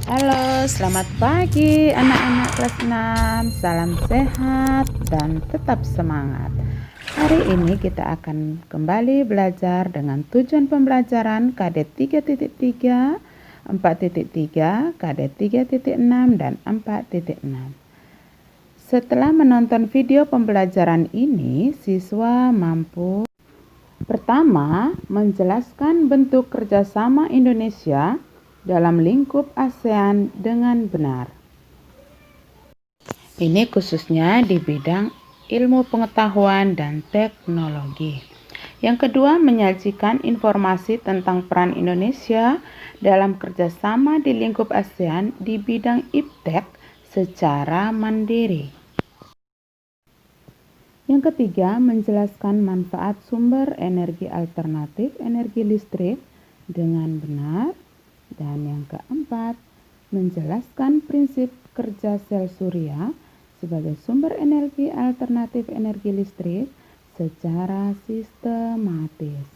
Halo, selamat pagi anak-anak kelas 6. Salam sehat dan tetap semangat. Hari ini kita akan kembali belajar dengan tujuan pembelajaran KD 3.3, 4.3, KD 3.6, dan 4.6. Setelah menonton video pembelajaran ini, siswa mampu pertama, menjelaskan bentuk kerjasama Indonesia dalam lingkup ASEAN dengan benar. Ini khususnya di bidang ilmu pengetahuan dan teknologi. Yang kedua, menyajikan informasi tentang peran Indonesia dalam kerjasama di lingkup ASEAN di bidang iptek secara mandiri. Yang ketiga, menjelaskan manfaat sumber energi alternatif energi listrik dengan benar. Dan yang keempat, menjelaskan prinsip kerja sel surya sebagai sumber energi alternatif energi listrik secara sistematis.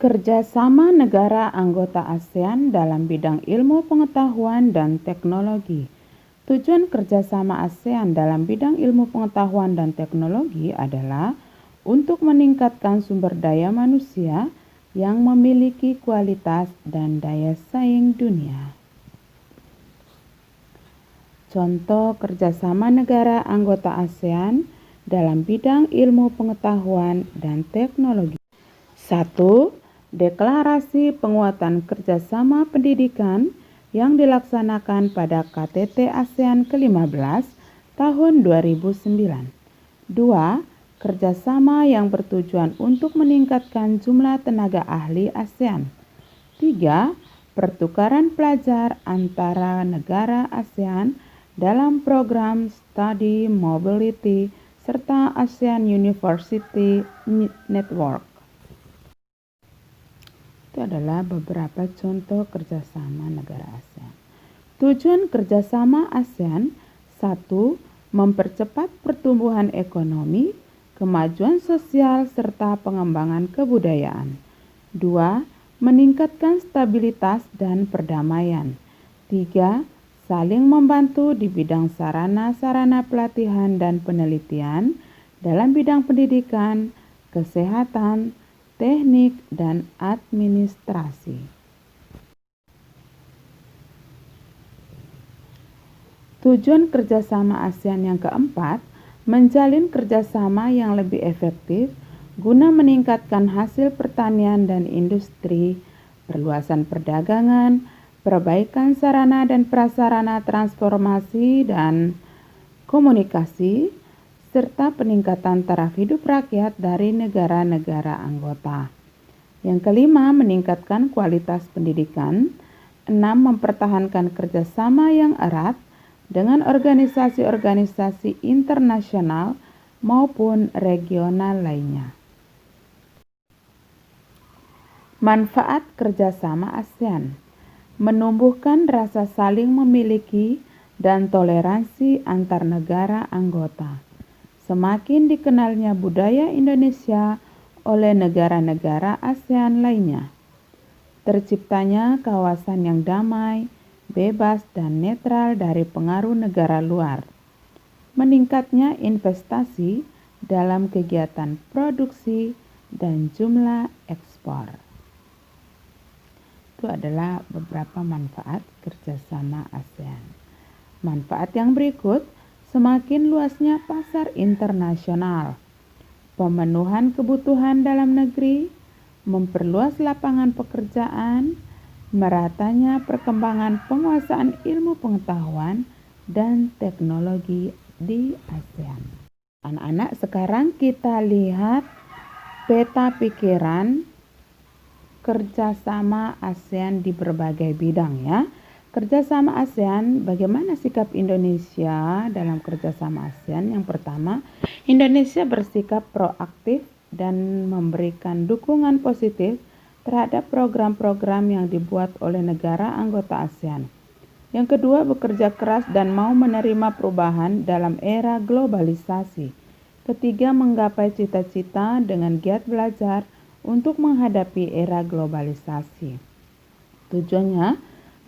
Kerjasama negara anggota ASEAN dalam bidang ilmu pengetahuan dan teknologi. Tujuan kerjasama ASEAN dalam bidang ilmu pengetahuan dan teknologi adalah untuk meningkatkan sumber daya manusia yang memiliki kualitas dan daya saing dunia. Contoh kerjasama negara anggota ASEAN dalam bidang ilmu pengetahuan dan teknologi. 1. Deklarasi penguatan kerjasama pendidikan yang dilaksanakan pada KTT ASEAN ke-15 tahun 2009. 2. Kerjasama yang bertujuan untuk meningkatkan jumlah tenaga ahli ASEAN. 3. Pertukaran pelajar antara negara ASEAN dalam program Study Mobility serta ASEAN University Network. Itu adalah beberapa contoh kerjasama negara ASEAN. Tujuan kerjasama ASEAN: 1. Mempercepat pertumbuhan ekonomi, kemajuan sosial, serta pengembangan kebudayaan. 2. Meningkatkan stabilitas dan perdamaian. 3. Saling membantu di bidang sarana-sarana pelatihan dan penelitian dalam bidang pendidikan, kesehatan, teknik, dan administrasi. Tujuan kerjasama ASEAN yang keempat, menjalin kerjasama yang lebih efektif guna meningkatkan hasil pertanian dan industri, perluasan perdagangan, perbaikan sarana dan prasarana transformasi dan komunikasi, serta peningkatan taraf hidup rakyat dari negara-negara anggota. Yang kelima, meningkatkan kualitas pendidikan. 6. Mempertahankan kerjasama yang erat dengan organisasi-organisasi internasional maupun regional lainnya. Manfaat kerjasama ASEAN: menumbuhkan rasa saling memiliki dan toleransi antar negara anggota. Semakin dikenalnya budaya Indonesia oleh negara-negara ASEAN lainnya. Terciptanya kawasan yang damai, bebas, dan netral dari pengaruh negara luar. Meningkatnya investasi dalam kegiatan produksi dan jumlah ekspor. Itu adalah beberapa manfaat kerjasama ASEAN. Manfaat yang berikut: semakin luasnya pasar internasional, pemenuhan kebutuhan dalam negeri, memperluas lapangan pekerjaan, meratanya perkembangan penguasaan ilmu pengetahuan dan teknologi di ASEAN. Anak-anak, sekarang kita lihat peta pikiran kerjasama ASEAN di berbagai bidang ya. Kerjasama ASEAN, bagaimana sikap Indonesia dalam kerjasama ASEAN? Yang pertama, Indonesia bersikap proaktif dan memberikan dukungan positif terhadap program-program yang dibuat oleh negara anggota ASEAN. Yang kedua, bekerja keras dan mau menerima perubahan dalam era globalisasi. Ketiga, menggapai cita-cita dengan giat belajar untuk menghadapi era globalisasi. Tujuannya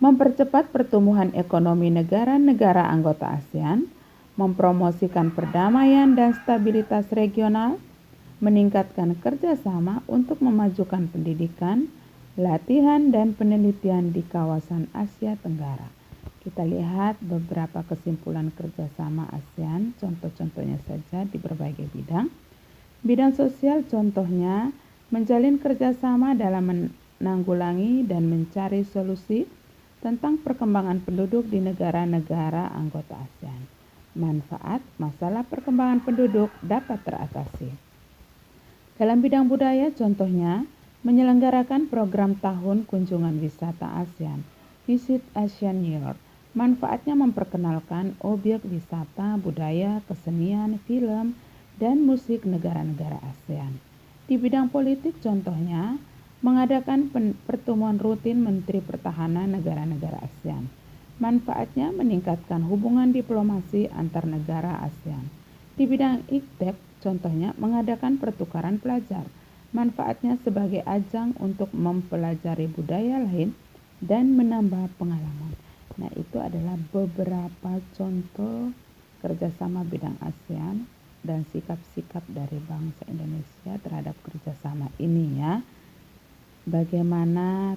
mempercepat pertumbuhan ekonomi negara-negara anggota ASEAN, mempromosikan perdamaian dan stabilitas regional, meningkatkan kerjasama untuk memajukan pendidikan, latihan, dan penelitian di kawasan Asia Tenggara. Kita lihat beberapa kesimpulan kerjasama ASEAN, contoh-contohnya saja di berbagai bidang. Bidang sosial contohnya menjalin kerjasama dalam menanggulangi dan mencari solusi tentang perkembangan penduduk di negara-negara anggota ASEAN. Manfaat masalah perkembangan penduduk dapat teratasi. Dalam bidang budaya contohnya menyelenggarakan program tahun kunjungan wisata ASEAN, Visit ASEAN Year. Manfaatnya memperkenalkan objek wisata, budaya, kesenian, film, dan musik negara-negara ASEAN. Di bidang politik contohnya, mengadakan pertemuan rutin Menteri Pertahanan negara-negara ASEAN. Manfaatnya meningkatkan hubungan diplomasi antar negara ASEAN. Di bidang IKTEP contohnya mengadakan pertukaran pelajar. Manfaatnya sebagai ajang untuk mempelajari budaya lain dan menambah pengalaman. Nah, itu adalah beberapa contoh kerjasama bidang ASEAN dan sikap-sikap dari bangsa Indonesia terhadap kerjasama ini ya. Bagaimana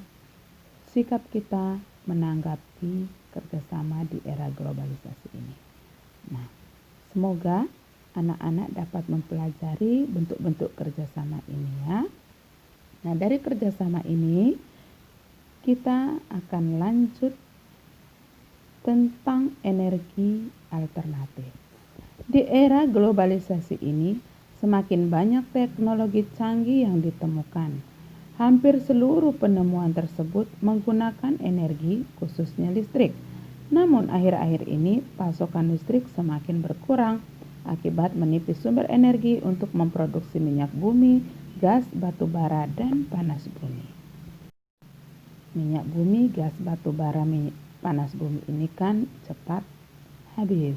sikap kita menanggapi kerjasama di era globalisasi ini. Nah, semoga anak-anak dapat mempelajari bentuk-bentuk kerjasama ini ya. Nah, dari kerjasama ini kita akan lanjut tentang energi alternatif. Di era globalisasi ini, semakin banyak teknologi canggih yang ditemukan. Hampir seluruh penemuan tersebut menggunakan energi, khususnya listrik. Namun akhir-akhir ini pasokan listrik semakin berkurang akibat menipis sumber energi untuk memproduksi minyak bumi, gas batu bara, dan panas bumi. Minyak bumi, gas batu bara, panas bumi ini kan cepat habis.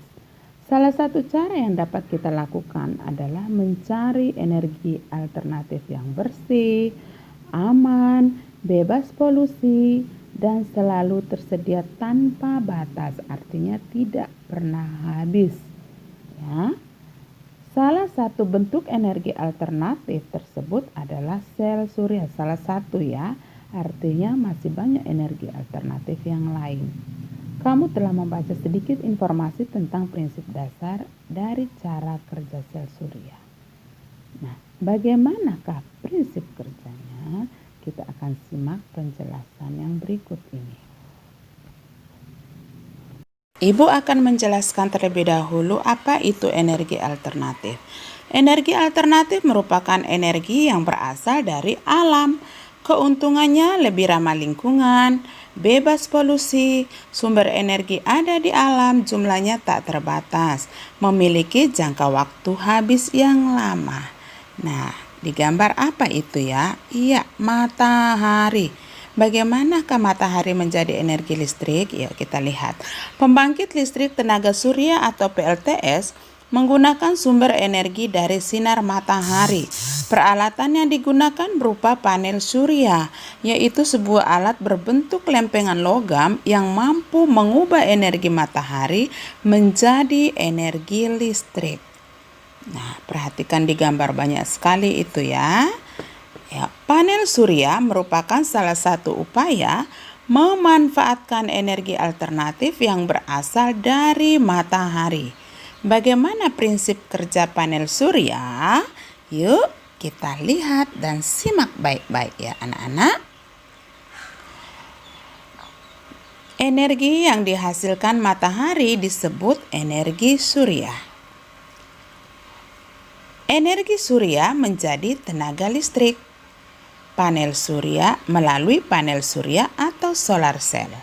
Salah satu cara yang dapat kita lakukan adalah mencari energi alternatif yang bersih, aman, bebas polusi, dan selalu tersedia tanpa batas, artinya tidak pernah habis. Ya. Salah satu bentuk energi alternatif tersebut adalah sel surya, salah satu ya, artinya masih banyak energi alternatif yang lain. Kamu telah membaca sedikit informasi tentang prinsip dasar dari cara kerja sel surya. Nah, bagaimanakah prinsip kerjanya? Kita akan simak penjelasan yang berikut ini. Ibu akan menjelaskan terlebih dahulu apa itu energi alternatif. Energi alternatif merupakan energi yang berasal dari alam. Keuntungannya lebih ramah lingkungan, bebas polusi, sumber energi ada di alam, jumlahnya tak terbatas, memiliki jangka waktu habis yang lama. Nah, digambar apa itu ya? Iya, matahari. Bagaimanakah matahari menjadi energi listrik? Yuk kita lihat. Pembangkit listrik tenaga surya atau PLTS menggunakan sumber energi dari sinar matahari. Peralatan yang digunakan berupa panel surya, yaitu sebuah alat berbentuk lempengan logam yang mampu mengubah energi matahari menjadi energi listrik. Nah, perhatikan di gambar banyak sekali itu ya. Panel surya merupakan salah satu upaya memanfaatkan energi alternatif yang berasal dari matahari. Bagaimana prinsip kerja panel surya? Yuk kita lihat dan simak baik-baik ya anak-anak. Energi yang dihasilkan matahari disebut energi surya. Energi surya menjadi tenaga listrik. Panel surya melalui panel surya atau solar cell.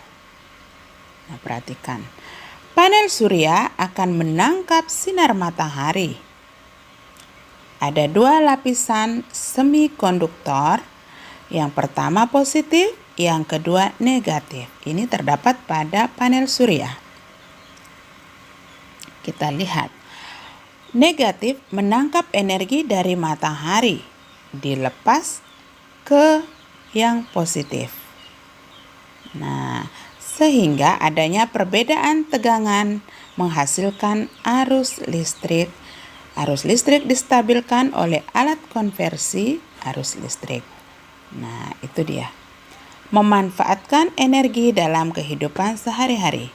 Nah, perhatikan. Panel surya akan menangkap sinar matahari. Ada dua lapisan semikonduktor. Yang pertama positif, yang kedua negatif. Ini terdapat pada panel surya. Kita lihat. Negatif menangkap energi dari matahari, dilepas ke yang positif. Nah, sehingga adanya perbedaan tegangan menghasilkan arus listrik. Arus listrik distabilkan oleh alat konversi arus listrik. Nah, itu dia. Memanfaatkan energi dalam kehidupan sehari-hari.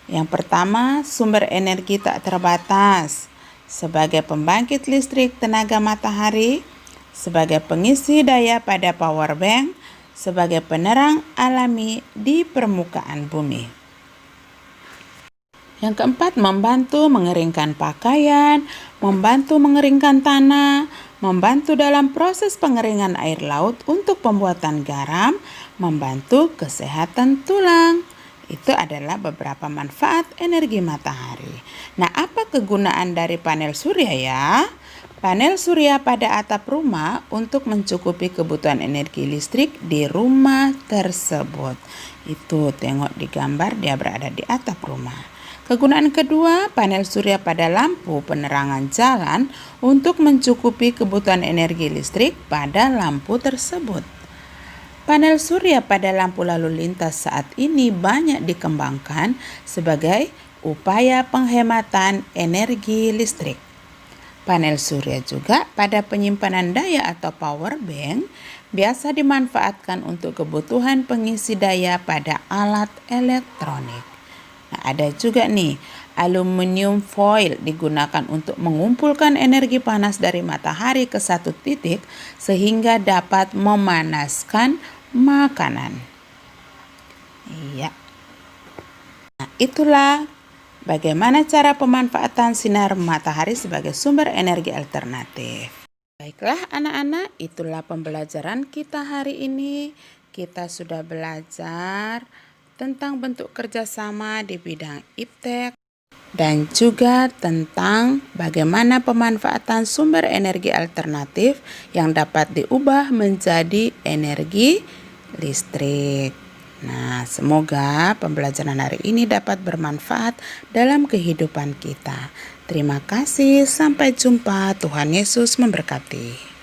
Yang pertama, sumber energi tak terbatas. Sebagai pembangkit listrik tenaga matahari, sebagai pengisi daya pada power bank, sebagai penerang alami di permukaan bumi. Yang keempat, membantu mengeringkan pakaian, membantu mengeringkan tanah, membantu dalam proses pengeringan air laut untuk pembuatan garam, membantu kesehatan tulang. Itu adalah beberapa manfaat energi matahari. Nah, apa kegunaan dari panel surya ya? Panel surya pada atap rumah untuk mencukupi kebutuhan energi listrik di rumah tersebut. Itu tengok di gambar, dia berada di atap rumah. Kegunaan kedua, panel surya pada lampu penerangan jalan untuk mencukupi kebutuhan energi listrik pada lampu tersebut. Panel surya pada lampu lalu lintas saat ini banyak dikembangkan sebagai upaya penghematan energi listrik. Panel surya juga pada penyimpanan daya atau power bank biasa dimanfaatkan untuk kebutuhan pengisi daya pada alat elektronik. Nah, ada juga nih, aluminium foil digunakan untuk mengumpulkan energi panas dari matahari ke satu titik sehingga dapat memanaskan makanan. Iya. Nah, itulah bagaimana cara pemanfaatan sinar matahari sebagai sumber energi alternatif. Baiklah anak-anak, itulah pembelajaran kita hari ini. Kita sudah belajar tentang bentuk kerjasama di bidang iptek dan juga tentang bagaimana pemanfaatan sumber energi alternatif yang dapat diubah menjadi energi listrik. Nah, semoga pembelajaran hari ini dapat bermanfaat dalam kehidupan kita. Terima kasih, sampai jumpa. Tuhan Yesus memberkati.